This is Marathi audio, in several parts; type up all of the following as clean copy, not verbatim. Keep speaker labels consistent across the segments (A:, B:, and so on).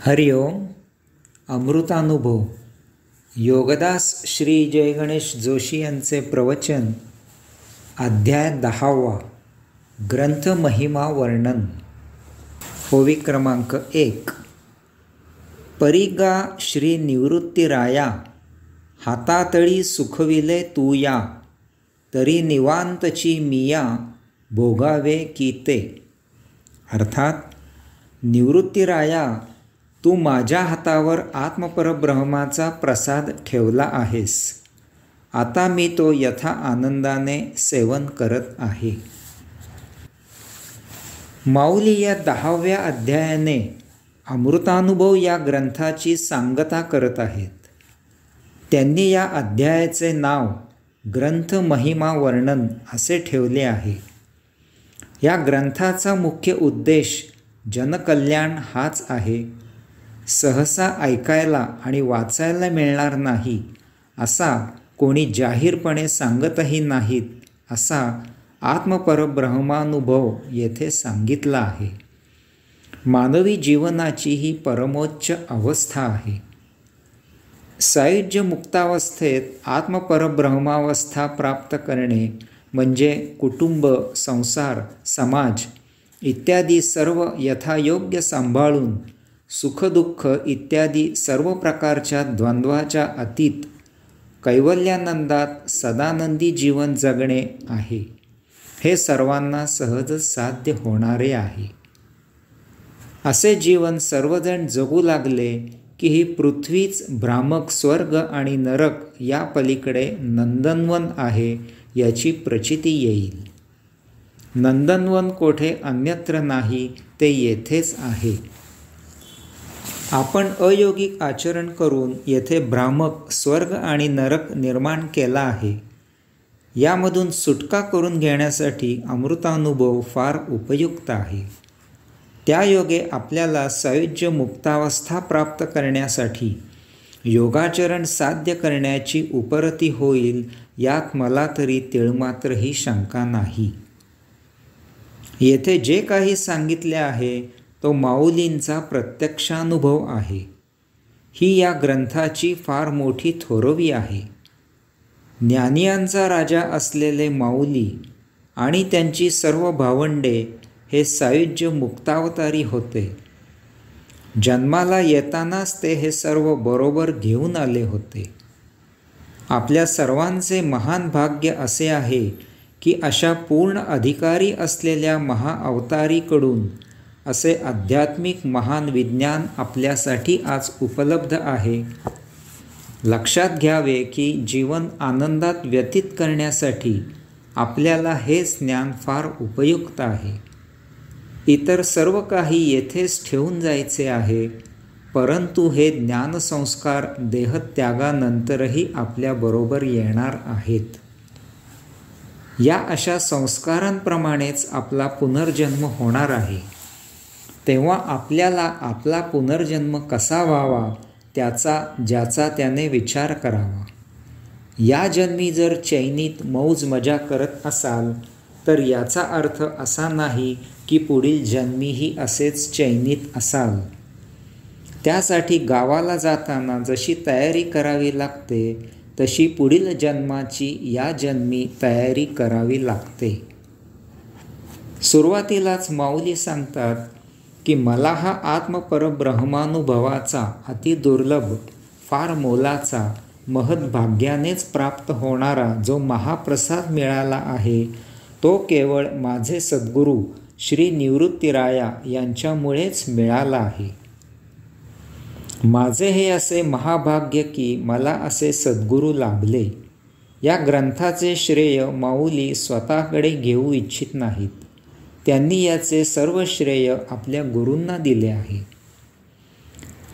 A: हरिओम. अमृतानुभव. योगदास श्री जय गणेश जोशी यांचे प्रवचन. अध्याय 10. ग्रंथ महिमा वर्णन. ओवी क्रमांक 1. परिगा श्री निवृत्तीराया, हातातळी सुखविले तू या, तरी निवांतची मिया, भोगावे की ते. अर्थात, निवृत्तीराया, तू माझ्या हातावर आत्मपरब्रह्माचा प्रसाद ठेवला आहेस. आता मी तो यथा आनंदाने सेवन करत आहे. माऊली या 10व्या अध्यायाने अमृतानुभव या ग्रंथाची सांगता करत आहेत. त्यांनी या अध्यायाचे नाव ग्रंथ महिमा वर्णन असे ठेवले आहे. या ग्रंथाचा मुख्य उद्देश जनकल्याण हाच आहे. सहसा ऐकायला आणि वाचायला मिळणार नाही असा कोणी जाहीरपणे सांगतही नाहीत असा आत्मपरब्रह्मानुभव येथे सांगितला आहे. मानवी जीवनाची ही परमोच्च अवस्था आहे. सायुज्य मुक्तावस्थेत आत्मपरब्रह्मावस्था प्राप्त करणे म्हणजे कुटुंब, संसार, समाज इत्यादी सर्व यथायोग्य सांभाळून सुखदुःख इत्यादी सर्व प्रकारच्या द्वंद्वाच्या अतीत कैवल्यानंदात सदानंदी जीवन जगणे आहे. हे सर्वांना सहज साध्य होणारे आहे. असे जीवन सर्वजण जगू लागले की ही पृथ्वीच भ्रामक स्वर्ग आणि नरक या पलीकडे नंदनवन आहे याची प्रचिती येईल. नंदनवन कोठे अन्यत्र नाही, ते येथेच आहे. आपण अयोगिक आचरण करून येथे भ्रामक स्वर्ग आणि नरक निर्माण केला आहे. यामधून सुटका करून घेण्यासाठी अमृतानुभव फार उपयुक्त आहे. त्यायोगे आपल्याला सायुज्य मुक्तावस्था प्राप्त करण्यासाठी योगाचरण साध्य करण्याची उपरती होईल, यात मला तरी तिळमात्रही शंका नाही. येथे जे काही सांगितले आहे तो माऊलींचा प्रत्यक्षानुभव आहे. ही या ग्रंथाची फार मोठी थोरवी आहे. ज्ञानियांचा राजा असलेले माऊली आणि त्यांची सर्व भावंडे हे सायुज्य मुक्तावतारी होते. जन्माला येतानाच ते हे सर्व बरोबर घेऊन आले होते. आपल्या सर्वांचे महान भाग्य असे आहे की अशा पूर्ण अधिकारी असलेल्या महाअवतारीकडून असे आध्यात्मिक महान विज्ञान आपल्यासाठी आज उपलब्ध आहे. लक्षात घ्यावे की जीवन आनंदात व्यतीत करण्यासाठी आपल्याला हेच ज्ञान फार उपयुक्त आहे. इतर सर्व काही येथेच ठेवून जायचे आहे, परंतु हे ज्ञानसंस्कार देहत्यागानंतरही आपल्याबरोबर येणार आहेत. या अशा संस्कारांप्रमाणेच आपला पुनर्जन्म होणार आहे. तेव्हा आपल्याला आपला पुनर्जन्म कसा व्हावा ज्याचा त्याने विचार करावा. या जन्मी जर चैनीत मौज मजा करत असाल तर याचा अर्थ असा नाही की पुढील जन्मीही असेच चैनीत असाल. त्यासाठी गावाला जाताना जशी तयारी करावी लागते तशी पुढील जन्माची या जन्मी तयारी करावी लागते. सुरुवातीलाच माऊली सांगतात की मला हा आत्मपरब्रह्मानुभवाचा अतिदुर्लभ, फार मोलाचा, महद्भाग्यानेच प्राप्त होणारा जो महाप्रसाद मिळाला आहे तो केवळ माझे सद्गुरू श्री निवृत्तीराया यांच्यामुळेच मिळाला आहे. माझे हे असे महाभाग्य की मला असे सद्गुरू लाभले. या ग्रंथाचे श्रेय माऊली स्वतःकडे घेऊ इच्छित नाहीत. त्यांनी याचे सर्व श्रेय आपल्या गुरूंना दिले आहे.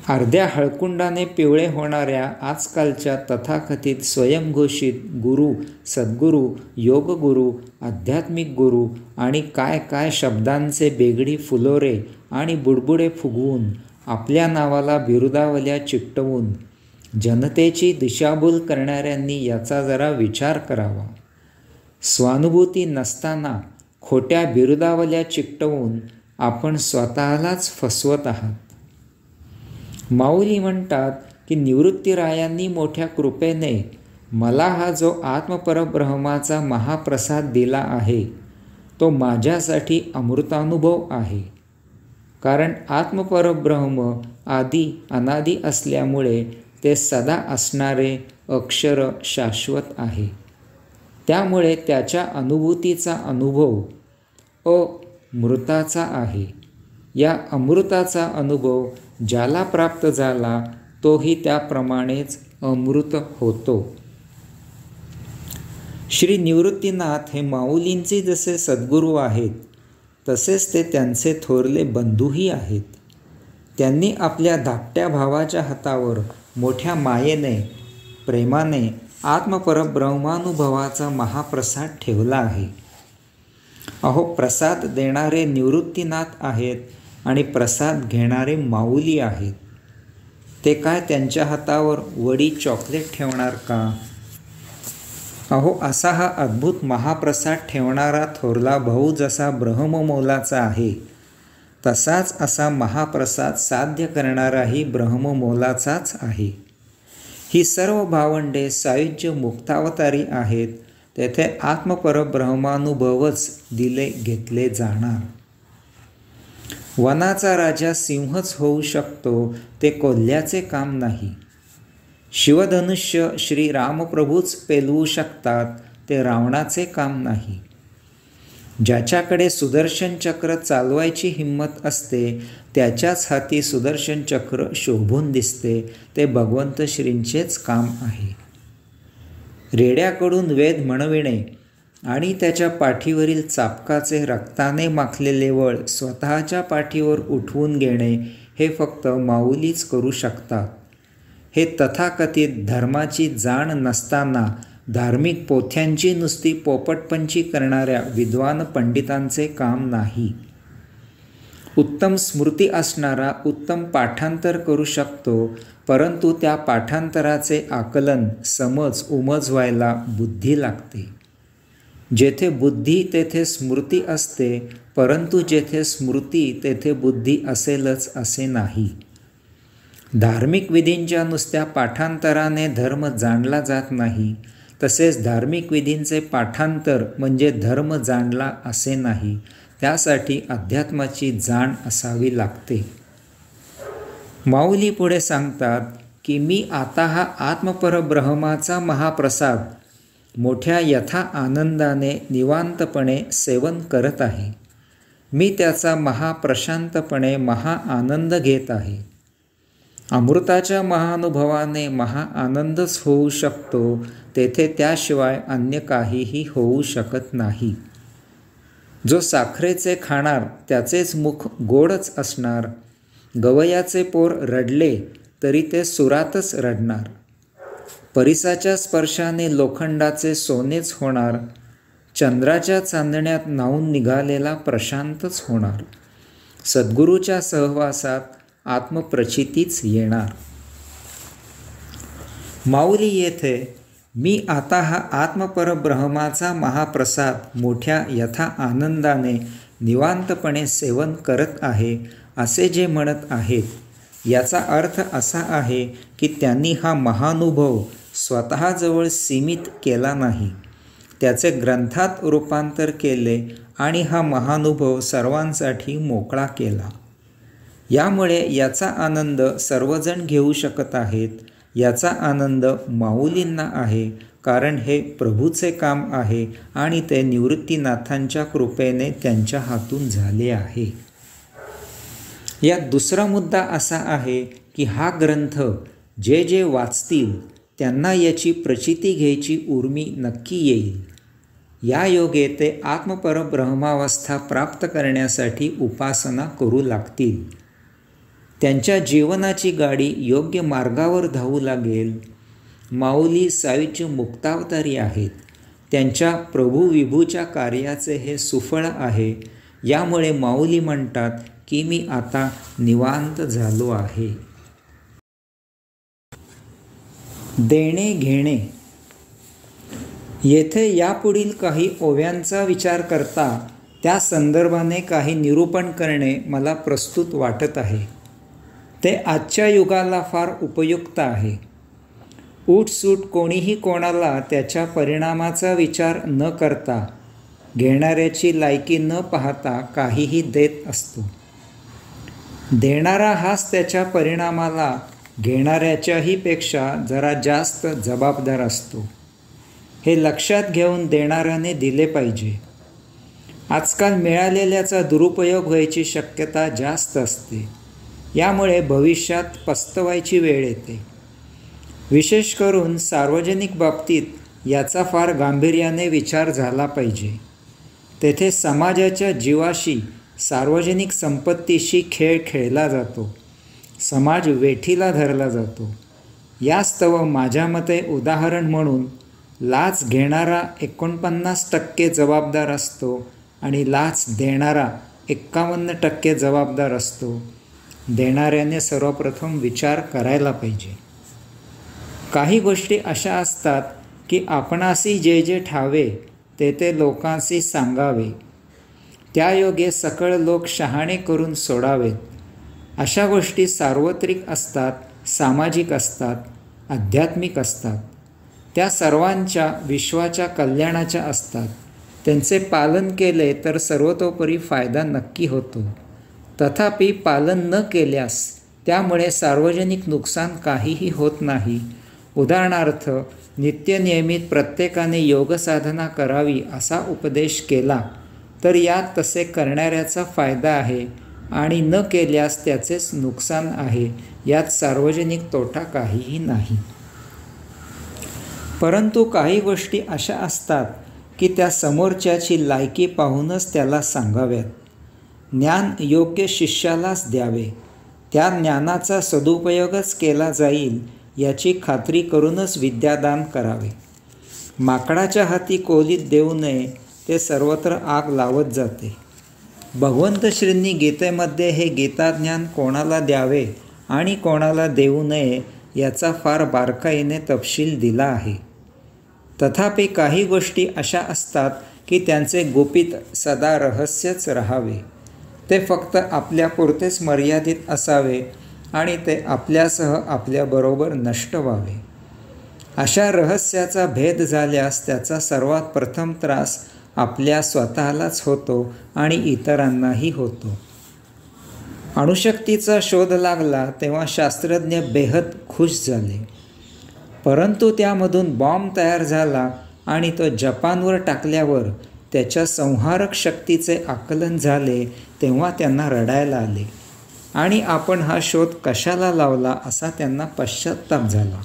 A: अर्ध्या हळकुंडाने पिवळे होणाऱ्या आजकालच्या तथाकथित स्वयंघोषित गुरु, सद्गुरू, योगगुरू, आध्यात्मिक गुरू आणि काय काय शब्दांचे बेगडी फुलोरे आणि बुडबुडे फुगवून आपल्या नावाला बिरुदावल्या चिकटवून जनतेची दिशाभूल करणाऱ्यांनी याचा जरा विचार करावा. स्वानुभूती नसताना खोट्या बिरुदावल्या चिकटवून आपण स्वतःलाच फसवत आहात. माऊली म्हणतात की निवृत्तीरायांनी मोठ्या कृपेने मला हा जो आत्मपरब्रह्माचा महाप्रसाद दिला आहे तो माझ्यासाठी अमृतानुभव आहे. कारण आत्मपरब्रह्म आदी अनादी असल्यामुळे ते सदा असणारे अक्षर शाश्वत आहे. त्यामुळे त्याच्या अनुभूतीचा अनुभव अमृताचा आहे. या अमृताचा अनुभव ज्याला प्राप्त झाला तोही त्याप्रमाणेच अमृत होतो. श्री निवृत्तीनाथ हे माऊलींचे जसे सद्गुरू आहेत तसेच ते त्यांचे थोरले बंधूही आहेत. त्यांनी आपल्या धाकट्या भावाच्या हातावर मोठ्या मायेने प्रेमाने आत्मपरब्रह्मानुभवाचा महाप्रसाद ठेवला आहे. अहो, प्रसाद देणारे निवृत्तीनाथ आहेत आणि प्रसाद घेणारे माऊली आहेत. ते काय त्यांच्या हातावर वडी चॉकलेट ठेवणार का? अहो, असा हा अद्भुत महाप्रसाद ठेवणारा थोरला भाऊ जसा ब्रह्ममोलाचा आहे तसाच असा महाप्रसाद साध्य करणाराही ब्रह्ममोलाचाच आहे. ही सर्व भावंडे सायुज्य मुक्तावतारी आहेत. तेथे आत्मपरब्रह्मानुभवच दिले घेतले जाणार. वनाचा राजा सिंहच होऊ शकतो ते कोल्ह्याचे काम नाही. शिवधनुष्य श्री रामप्रभूच पेलवू शकतात ते रावणाचे काम नाही. ज्याच्याकडे सुदर्शन चक्र चालवायची हिंमत असते त्याच्याच हाती सुदर्शन चक्र शोभून दिसते ते भगवंत श्रींचेच काम आहे. रेड्याकडून वेद म्हणविणे आणि त्याच्या पाठीवरील चापकाचे रक्ताने माखलेले वळ स्वतःच्या पाठीवर उठवून घेणे हे फक्त माऊलीच करू शकतात. हे तथाकथित धर्माची जाण नसताना धार्मिक पोथ्यांची नुसती पोपटपंची करणाऱ्या विद्वान पंडितांचे काम नाही. उत्तम स्मृती असणारा उत्तम पाठांतर करू शकतो, परंतु त्या पाठांतराचे आकलन समज उमज व्हायला बुद्धी लागते. जेथे बुद्धी तेथे स्मृती असते, परंतु जेथे स्मृती तेथे बुद्धी असेलच असे नाही. धार्मिक विधींच्या नुसत्या पाठांतराने धर्म जाणला जात नाही, तसेच धार्मिक विधींचे पाठांतर म्हणजे धर्म जाणला असे नाही. त्यासाठी अध्यात्माची जाण असावी लागते. माऊली पुढे सांगतात की मी आता हा आत्मपरब्रह्माचा महाप्रसाद मोठ्या यथा आनंदाने निवांतपणे सेवन करत आहे. मी त्याचा महाप्रशांतपणे महाआनंद घेत आहे. अमृताच्या महानुभवाने महाआनंदच होऊ शकतो, तेथे त्याशिवाय अन्य काहीही होऊ शकत नाही. जो साखरेचे खाणार त्याचेच मुख गोडच असणार. गवयाचे पोर रडले तरी ते सुरातच रडणार. परिसाच्या स्पर्शाने लोखंडाचे सोनेच होणार. चंद्राच्या चांदण्यात न्हाऊन निघालेला प्रशांतच होणार. सद्गुरूच्या सहवासात आत्मप्रचितीच येणार. माऊली येथे मी आता हा आत्मपरब्रह्माचा महाप्रसाद मोठ्या यथा आनंदाने निवांतपणे सेवन करत आहे असे जे म्हणत आहेत, याचा अर्थ असा आहे की त्यांनी हा महानुभव स्वतःजवळ सीमित केला नाही, त्याचे ग्रंथात रूपांतर केले आणि हा महानुभव सर्वांसाठी मोकळा केला. यामुळे याचा आनंद सर्वजण घेऊ शकत आहेत. याचा आनंद माऊलींना आहे, कारण हे प्रभूचे काम आहे आणि ते निवृत्तीनाथांच्या कृपेने त्यांच्या हातून झाले आहे. यात दुसरा मुद्दा असा आहे की हा ग्रंथ जे जे वाचतील त्यांना याची प्रचिती घ्यायची उर्मी नक्की येईल. या योगे ते आत्मपरब्रह्मावस्था प्राप्त करण्यासाठी उपासना करू लागतील. त्यांच्या जीवनाची गाडी योग्य मार्गावर धावू लागेल. माऊली सायुज्य मुक्तावतारी आहेत. त्यांच्या प्रभू विभूच्या कार्याचे हे सुफळ आहे. यामुळे माऊली म्हणतात की मी आता निवांत झालो आहे. देणे घेणे. येथे यापुढील काही ओव्यांचा विचार करता त्या संदर्भाने काही निरूपण करणे मला प्रस्तुत वाटत आहे. ते आजच्या युगाला फार उपयुक्त आहे. उठसूट कोणीही कोणाला त्याच्या परिणामाचा विचार न करता, घेणाऱ्याची लायकी न पाहता काहीही देत असतो. देणारा हाच त्याच्या परिणामाला घेणाऱ्याच्याही पेक्षा जरा जास्त जबाबदार असतो. हे लक्षात घेऊन देणाऱ्याने दिले पाहिजे. आजकाल मिळालेल्याचा दुरुपयोग व्हायची शक्यता जास्त असते. यामुळे भविष्यात पस्तवायची वेळ येते. विशेष करून सार्वजनिक बाबतीत याचा फार गांभीर्याने विचार झाला पाहिजे. तेथे समाजाच्या जीवाशी, सार्वजनिक संपत्तीशी खेळ खेळला जातो. समाज वेठीला धरला जातो. यास्तव माझ्या मते उदाहरण म्हणून लाच घेणारा 49% जबाबदार असतो आणि लाच देणारा 51% जबाबदार असतो. देणाऱ्याने सर्वप्रथम विचार करायला पाहिजे. काही गोष्टी अशा असतात की आपणासी जे जे ठावे ते ते लोकांशी सांगावे, त्यायोगे सकळ लोक शहाणे करून सोडावेत. अशा गोष्टी सार्वत्रिक असतात, सामाजिक असतात, आध्यात्मिक असतात. त्या सर्वांच्या विश्वाच्या कल्याणाच्या असतात. त्यांचे पालन केले तर सर्वतोपरी फायदा नक्की होतो. तथापि पालन न केल्यास त्यामुळे सार्वजनिक नुकसान काहीही होत नाही. उदाहरणार्थ, नित्यनियमित प्रत्येकाने योगसाधना करावी असा उपदेश केला तर यात तसे करणाऱ्याचा फायदा आहे आणि न केल्यास त्याचेच नुकसान आहे. यात सार्वजनिक तोटा काहीही नाही. परंतु काही गोष्टी अशा असतात की त्या समोरच्याची लायकी पाहूनच त्याला सांगाव्यात. ज्ञान योग्य शिष्यालाच द्यावे. त्या ज्ञानाचा सदुपयोगच केला जाईल याची खात्री करूनच विद्यादान करावे. माकडाच्या हाती कोलीत देऊ नये, ते सर्वत्र आग लावत जाते. भगवंत श्रींनी गीतेमध्ये हे गीताज्ञान कोणाला द्यावे आणि कोणाला देऊ नये याचा फार बारकाईने तपशील दिला आहे. तथापि काही गोष्टी अशा असतात की त्यांचे गुपित सदा रहस्यच राहावे. ते फक्त आपल्यापुरतेच मर्यादित असावे आणि ते आपल्यासह आपल्याबरोबर नष्ट व्हावे. अशा रहस्याचा भेद झाल्यास त्याचा सर्वात प्रथम त्रास आपल्या स्वतःलाच होतो आणि इतरांनाही होतो. अणुशक्तीचा शोध लागला तेव्हा शास्त्रज्ञ बेहद खुश झाले. परंतु त्यामधून बॉम्ब तयार झाला आणि तो जपानवर टाकल्यावर त्याच्या संहारक शक्तीचे आकलन झाले तेव्हा त्यांना रडायला आले आणि आपण हा शोध कशाला लावला असा त्यांना पश्चात्ताप झाला.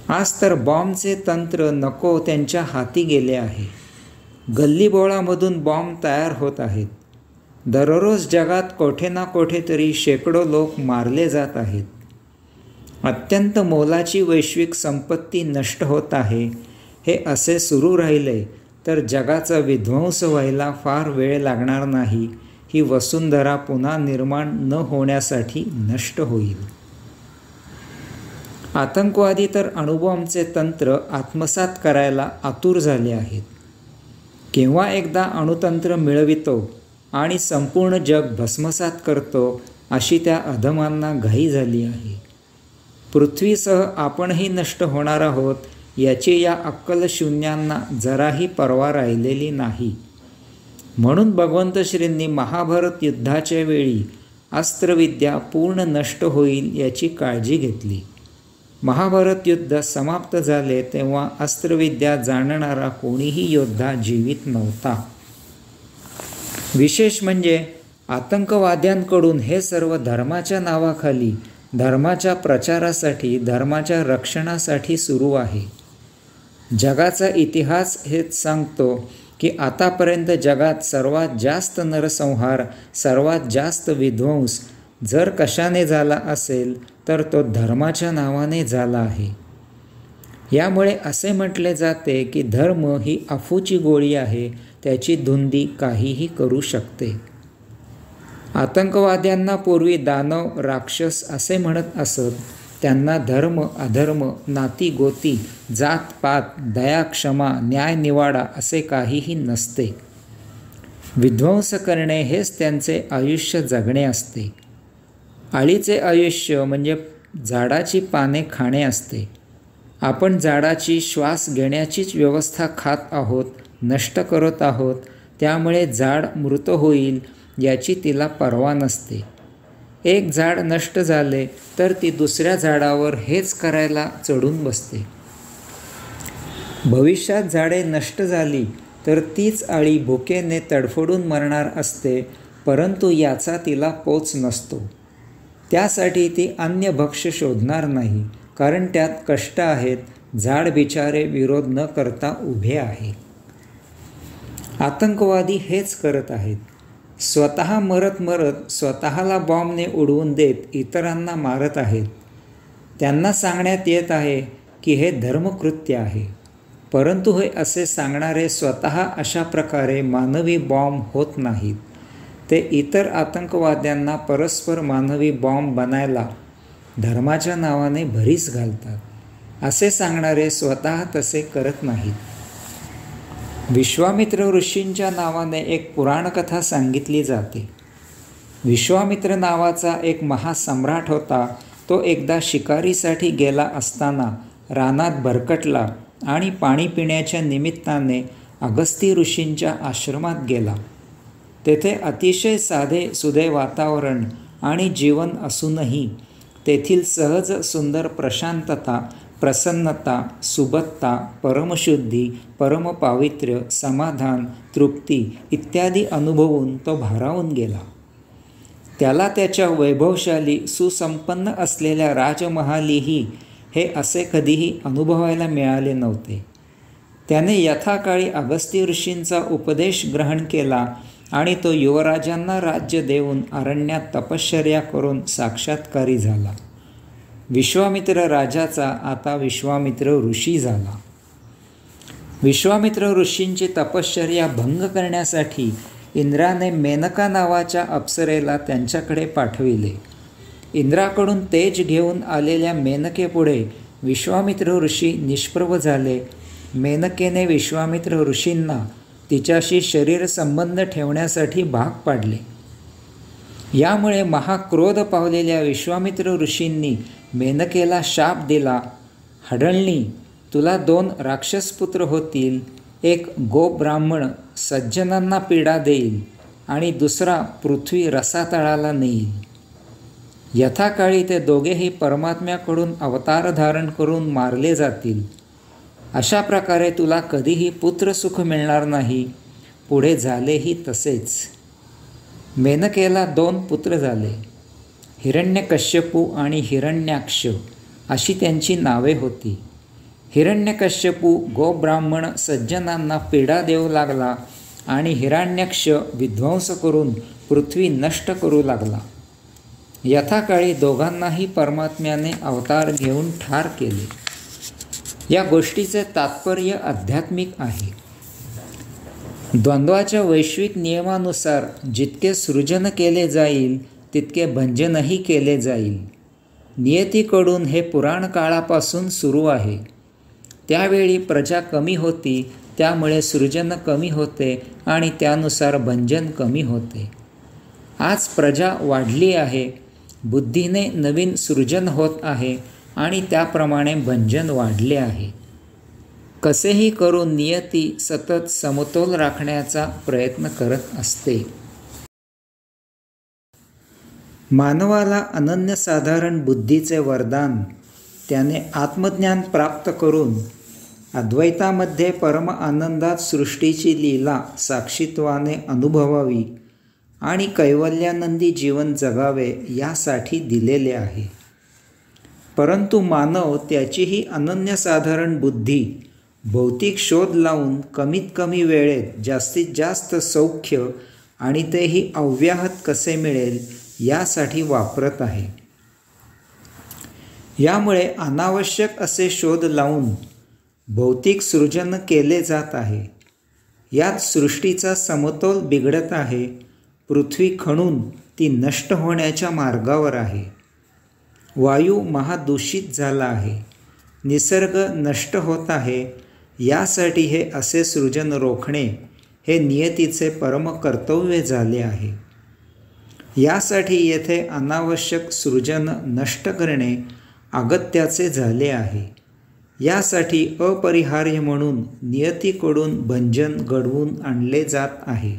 A: आज तर बॉम्बचे तंत्र नको त्यांच्या हाती गेले आहे. गल्लीबोळामधून बॉम्ब तयार होत आहेत. दररोज जगात कोठे ना कोठेतरी शेकडो लोक मारले जात आहेत. अत्यंत मोलाची वैश्विक संपत्ती नष्ट होत आहे. हे असे सुरू राहिले तर जगाचा विध्वंस व्हायला फार वेळ लागणार नाही. ही वसुंधरा पुन्हा निर्माण न होण्यासाठी नष्ट होईल. आतंकवादी तर अणुबॉम्बचे तंत्र आत्मसात करायला आतुर झाले आहेत. केव्हा एकदा अणुतंत्र मिळवितो आणि संपूर्ण जग भस्मसात करतो अशी त्या अधमांना घाई झाली आहे. पृथ्वीसह आपणही नष्ट होणार आहोत याची या अक्कलशून्यांना जराही पर्वा राहिलेली नाही. म्हणून भगवंत श्रींनी महाभारत युद्धाच्या वेळी अस्त्रविद्या पूर्ण नष्ट होईल याची काळजी घेतली. महाभारत युद्ध समाप्त झाले तेव्हा अस्त्रविद्या जाणणारा कोणीही योद्धा जीवित नव्हता. विशेष म्हणजे आतंकवाद्यांकडून हे सर्व धर्माच्या नावाखाली, धर्माच्या प्रचारासाठी, धर्माच्या रक्षणासाठी सुरू आहे. जगाचा इतिहास हेच सांगतो की आतापर्यंत जगात सर्वात जास्त नरसंहार, सर्वात जास्त विध्वंस जर कशाने झाला असेल तर तो धर्माच्या नावाने झाला आहे. यामुळे असे म्हटले जाते की धर्म ही अफूची गोळी आहे, त्याची धुंदी काहीही करू शकते. आतंकवाद्यांना पूर्वी दानव, राक्षस असे म्हणत असत. त्यांना धर्म, अधर्म, नाती गोती, जात पात, दया, क्षमा, न्याय, निवाडा असे काहीही नसते. विध्वंस करणे हेच त्यांचे आयुष्य जगणे असते. आळीचे आयुष्य म्हणजे झाडाची पाने खाणे असते. आपण झाडाची श्वास घेण्याचीच व्यवस्था खात आहोत, नष्ट करत आहोत. त्यामुळे झाड मृत होईल याची तिला पर्वा नसते. एक झाड नष्ट झाले तर ती दुसऱ्या झाडावर हेच करायला चढून बसते. भविष्यात झाडे नष्ट झाली तर तीच आळी भुकेने तडफडून मरणार असते, परंतु याचा तिला पोच नसतो. त्यासाठी ती अन्य भक्ष्य शोधणार नाही, कारण त्यात कष्ट आहेत. झाड बिचारे विरोध न करता उभे आहे. आतंकवादी हेच करत आहेत. स्वतः मरत मरत स्वतःला बॉम्बने उडवून देत इतरांना मारत आहेत. त्यांना सांगण्यात येत आहे की हे धर्मकृत्य आहे, परंतु हे असे सांगणारे स्वतः अशा प्रकारे मानवी बॉम्ब होत नाहीत. ते इतर आतंकवाद्यांना परस्पर मानवी बॉम्ब बनायला धर्माच्या नावाने भरीस घालतात. असे सांगणारे स्वतः तसे करत नाहीत. विश्वामित्र ऋषींच्या नावाने एक पुराणकथा सांगितली जाते. विश्वामित्र नावाचा एक महासम्राट होता. तो एकदा शिकारीसाठी गेला असताना रानात भरकटला आणि पाणी पिण्याच्या निमित्ताने अगस्ती ऋषींच्या आश्रमात गेला. तेथे अतिशय साधे सुधे वातावरण आणि जीवन असूनही तेथील सहज सुंदर प्रशांतता, प्रसन्नता, सुबत्ता, परमशुद्धी, परमपावित्र्य, समाधान, तृप्ती इत्यादी अनुभवून तो भारावून गेला. त्याला त्याच्या वैभवशाली सुसंपन्न असलेल्या राजमहालीही हे असे कधीही अनुभवायला मिळाले नव्हते. त्याने यथाकाळी अगस्ती ऋषींचा उपदेश ग्रहण केला आणि तो युवराजांना राज्य देऊन अरण्यात तपश्चर्या करून साक्षात्कारी झाला. विश्वामित्र राजाचा आता विश्वामित्र ऋषी झाला. विश्वामित्र ऋषींची तपश्चर्या भंग करण्यासाठी इंद्राने मेनका नावाच्या अप्सरेला त्यांच्याकडे पाठविले. इंद्राकडून तेज घेऊन आलेल्या मेनकेपुढे विश्वामित्र ऋषी निष्प्रभ झाले. मेनकेने विश्वामित्र ऋषींना तिच्याशी शरीर संबंध ठेवण्यासाठी भाग पाडले. यामुळे महाक्रोध पावलेल्या विश्वामित्र ऋषींनी मेनकेला शाप दिला. हडळणी, तुला 2 राक्षसपुत्र होतील. एक गोब्राह्मण सज्जनांना पीडा देईल आणि दुसरा पृथ्वी रसातळाला नेईल. यथाकाळी ते दोघेही परमात्म्याकडून अवतार धारण करून मारले जातील. अशा प्रकारे तुला कधीही पुत्रसुख मिळणार नाही. पुढे झालेही तसेच. मेनकेला 2 पुत्र झाले. हिरण्यकश्यपू आणि हिरण्याक्ष अशी त्यांची नावे होती. हिरण्यकश्यपू गोब्राह्मण सज्जनांना पीडा देऊ लागला आणि हिरण्याक्ष विध्वंस करून पृथ्वी नष्ट करू लागला. यथाकाळी दोघांनाही परमात्म्याने अवतार घेऊन ठार केले. या गोष्टीचे तात्पर्य आध्यात्मिक आहे. द्वंद्वाच्या वैश्विक नियमानुसार जितके सृजन केले जाईल तितके भंजनही केले जाईल. नियतीकडून हे पुराण काळापासून सुरू आहे. त्यावेळी प्रजा कमी होती, त्यामुळे सृजन कमी होते आणि त्यानुसार भंजन कमी होते. आज प्रजा वाढली आहे, बुद्धीने नवीन सृजन होत आहे आणि त्याप्रमाणे भंजन वाढले आहे. कसेही करून नियती सतत समतोल राखण्याचा प्रयत्न करत असते. मानवाला अनन्यसाधारण बुद्धीचे वरदान, त्याने आत्मज्ञान प्राप्त करून अद्वैतामध्ये परम आनंदात सृष्टीची लीला साक्षीत्वाने अनुभवावी आणि कैवल्यानंदी जीवन जगावे यासाठी दिलेले आहे. परंतु मानव त्याचीही अनन्यसाधारण बुद्धी भौतिक शोध लावून कमीत कमी वेळेत जास्तीत जास्त सौख्य आणि तेही अव्याहत कसे मिळेल यासाठी वापरत आहे. यामुळे अनावश्यक असे शोध लावून भौतिक सृजन केले जात आहे. यात सृष्टीचा समतोल बिघडत आहे. पृथ्वी खणून ती नष्ट होण्याच्या मार्गावर आहे. वायू महादूषित झाला आहे. निसर्ग नष्ट होत आहे. यासाठी हे असे सृजन रोखणे हे नियतीचे परम कर्तव्य झाले आहे. यासाठी येथे अनावश्यक सृजन नष्ट करणे अगत्याचे झाले आहे. यासाठी अपरिहार्य म्हणून नियतीकडून भंजन घडवून आणले जात आहे.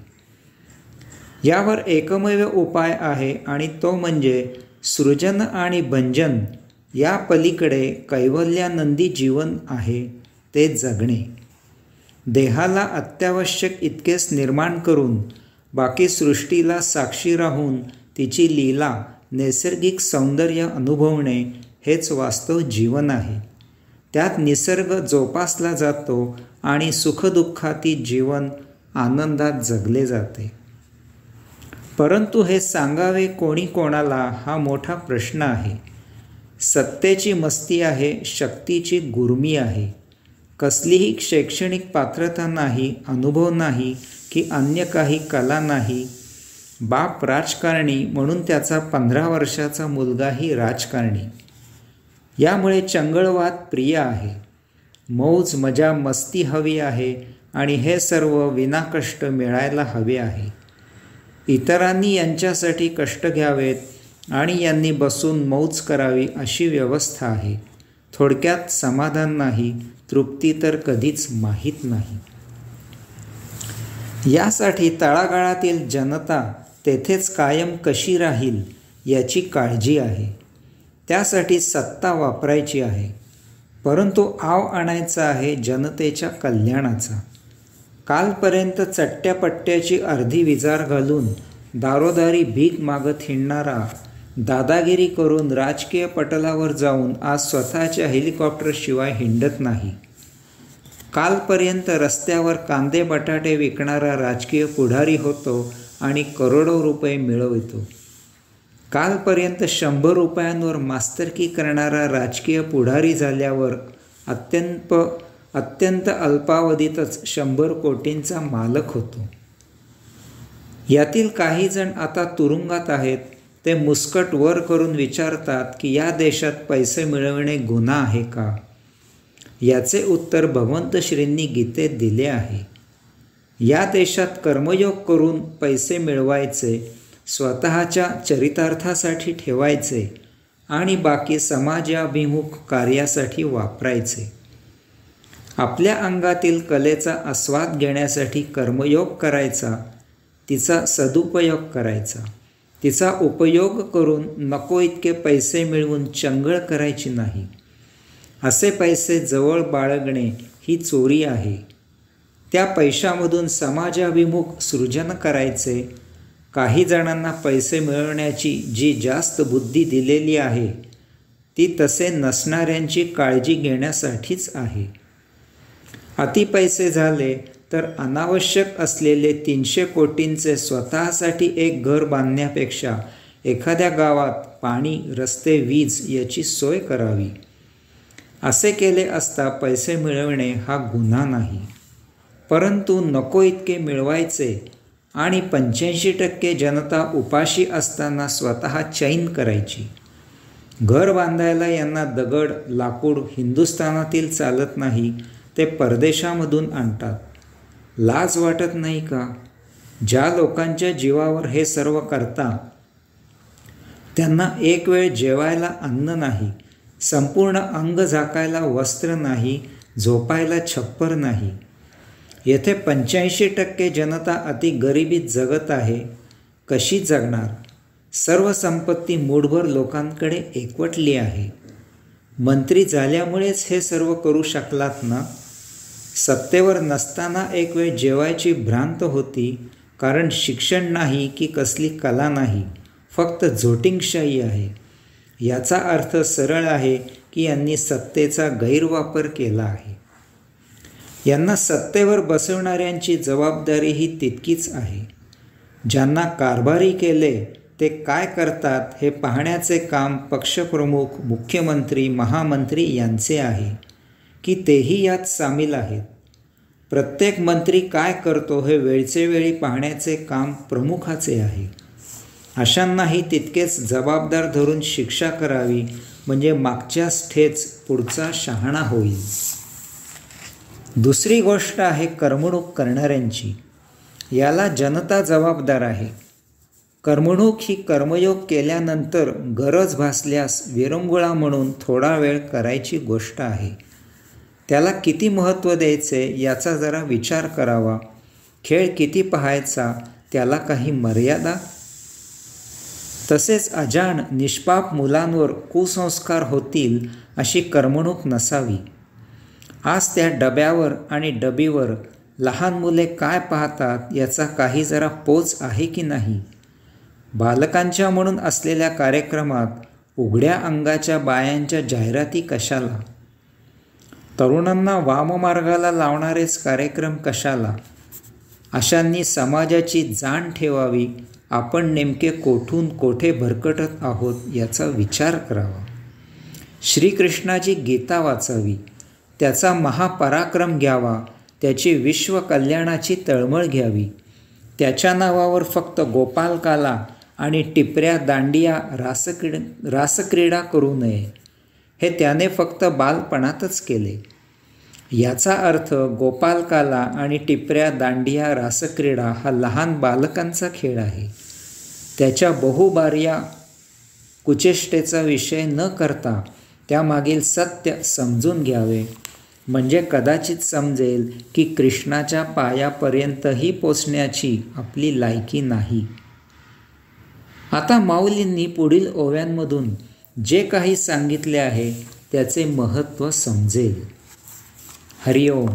A: यावर एकमेव उपाय आहे आणि तो म्हणजे सृजन आणि भंजन या पलीकडे कैवल्यानंदी जीवन आहे ते जगणे. देहाला अत्यावश्यक इतकेच निर्माण करून बाकी सृष्टीला साक्षी राहून तिची लीला नैसर्गिक सौंदर्य अनुभवणे हेच वास्तव जीवन आहे. त्यात निसर्ग जोपासला जातो आणि सुखदुःखाती जीवन आनंदात जगले जाते. परंतु हे सांगावे कोणी कोणाला हा मोठा प्रश्न आहे. सत्तेची मस्ती आहे, शक्तीची गुर्मी आहे. कसलीही शैक्षणिक पात्रता नाही, अनुभव नाही की अन्य काही कला नाही. बाप राजकारणी म्हणून त्याचा 15 वर्षाचा मुलगाही राजकारणी. यामुळे चंगळवाद प्रिय आहे. मौज मजा मस्ती हवी आहे आणि हे सर्व विनाकष्ट मिळायला हवे आहे. इतरांनी यांच्यासाठी कष्ट घ्यावेत आणि यांनी बसून मौज करावी अशी व्यवस्था आहे. थोडक्यात समाधान नाही, तृप्ती तर कधीच माहीत नाही. यासाठी तळागाळातील जनता तेथेच कायम कशी राहील याची काळजी आहे. त्यासाठी सत्ता वापरायची आहे. परंतु आव आणायचा आहे जनतेच्या कल्याणाचा. कालपर्यंत चट्ट्यापट्ट्याची अर्धी विजार घालून दारोदारी भीक मागत हिंडणारा, दादागिरी करून राजकीय पटलावर जाऊन आज स्वतःच्या हेलिकॉप्टरशिवाय हिंडत नाही. कालपर्यंत रस्त्यावर कांदे बटाटे विकणारा राजकीय पुढारी होतो आणि करोडो रुपये मिळवितो. कालपर्यंत 100 रुपयांवर मास्तरकी करणारा राजकीय पुढारी झाल्यावर अत्यंत अल्पावधीतच 100 कोटींचा मालक होतो. यातील काही जण आता तुरुंगात आहेत. ते मुस्कट वर करून विचारतात की या देशात पैसे मिळवणे गुन्हा आहे का? याचे उत्तर भगवंत श्रींनी गीतेत दिले आहे. या देशात कर्मयोग करून पैसे मिळवायचे, स्वतःच्या चरितार्थासाठी ठेवायचे आणि बाकी समाजाभिमुख कार्यासाठी वापरायचे. आपल्या अंगातील कलेचा आस्वाद घेण्यासाठी कर्मयोग करायचा, तिचा सदुपयोग करायचा. तिचा उपयोग करून नको इतके पैसे मिळवून चंगळ करायची नाही. असे पैसे जवळ बाळगणे ही चोरी आहे. त्या पैशामधून समाजाभिमुख सृजन करायचे. काही जणांना पैसे मिळवण्याची जी जास्त बुद्धी दिलेली आहे ती तसे नसणाऱ्यांची काळजी घेण्यासाठीच आहे. अति पैसे झाले तर अनावश्यक असलेले 300 कोटींचे स्वतःसाठी एक घर बांधण्यापेक्षा एखाद्या गावात पाणी, रस्ते, वीज याची सोय करावी. असे केले असता पैसे मिळवणे हा गुन्हा नाही. परंतु नको इतके मिळवायचे आणि 85% जनता उपाशी असताना स्वतः चैन करायची. घर बांधायला यांना दगड, लाकूड हिंदुस्थानातील चालत नाही, ते परदेशामधून आणतात. लाज वाटत नाही का? ज्या लोकांच्या जीवावर हे सर्व करता त्यांना एक वेळ जेवायला अन्न नाही, संपूर्ण अंग झाकायला वस्त्र नाही, झोपायला छप्पर नाही. येथे 85% जनता अति गरिबीत जगत आहे. कशी जगणार? सर्व संपत्ती मूठभर लोकांकडे एकवटली आहे. मंत्री झाल्यामुळेच हे सर्व करू शकलात ना? सत्तेवर नसताना एक वेळ जेवायची भ्रांत होती, कारण शिक्षण नाही की कसली कला नाही, फक्त झोटिंगशाही आहे. याचा अर्थ सरळ आहे की यांनी सत्तेचा गैरवापर केला आहे. यांना सत्तेवर बसवणाऱ्यांची जबाबदारीही तितकीच आहे. ज्यांना कारभारी केले ते काय करतात हे पाहण्याचे काम पक्षप्रमुख, मुख्यमंत्री, महामंत्री यांचे आहे की तेही यात सामील आहेत. प्रत्येक मंत्री काय करतो हे वेळचे वेळी पाहण्याचे काम प्रमुखाचे आहे. अशांनाही तितकेच जबाबदार धरून शिक्षा करावी, म्हणजे मागच्याच ठेच पुढचा शहाणा होईल. दुसरी गोष्ट आहे करमणूक करणाऱ्यांची. याला जनता जबाबदार आहे. कर्मणूक ही कर्मयोग केल्यानंतर गरज भासल्यास विरंगुळा म्हणून थोडा वेळ करायची गोष्ट आहे. त्याला किती महत्त्व द्यायचे याचा जरा विचार करावा. खेळ किती पाहायचा, त्याला काही मर्यादा? तसेच अजाण निष्पाप मुलांवर कुसंस्कार होतील अशी कर्मणूक नसावी. आज त्या डब्यावर आणि डबीवर लहान मुले काय पाहतात याचा काही जरा पोच आहे की नाही? बालकांच्या म्हणून असलेल्या कार्यक्रमात उघड्या अंगाच्या बायांच्या जाहिराती कशाला? तरुणांना वाममार्गाला लावणारेच कार्यक्रम कशाला? अशांनी समाजाची जाण ठेवावी. आपण नेमके कोठून कोठे भरकटत आहोत याचा विचार करावा. श्रीकृष्णाची गीता वाचावी, त्याचा महापराक्रम घ्यावा, त्याची विश्वकल्याणाची तळमळ घ्यावी. त्याच्या नावावर फक्त गोपालकाला आणि टिपऱ्या दांडिया रासक्रीडा करू नये. हे त्याने फक्त बालपणातच केले. याचा अर्थ गोपालकाला आणि टिपऱ्या दांडिया रासक्रीडा हा लहान बालकांचा खेळ आहे. त्याच्या बहुबार्या कुचेष्टेचा विषय न करता त्यामागील सत्य समजून घ्यावे. म्हणजे कदाचित समजेल की कृष्णाच्या पायापर्यंतही पोचण्याची आपली लायकी नाही. आता माऊलींनी पुढील ओव्यांमधून जे काही सांगितले आहे त्याचे महत्त्व समजेल. हरिओम.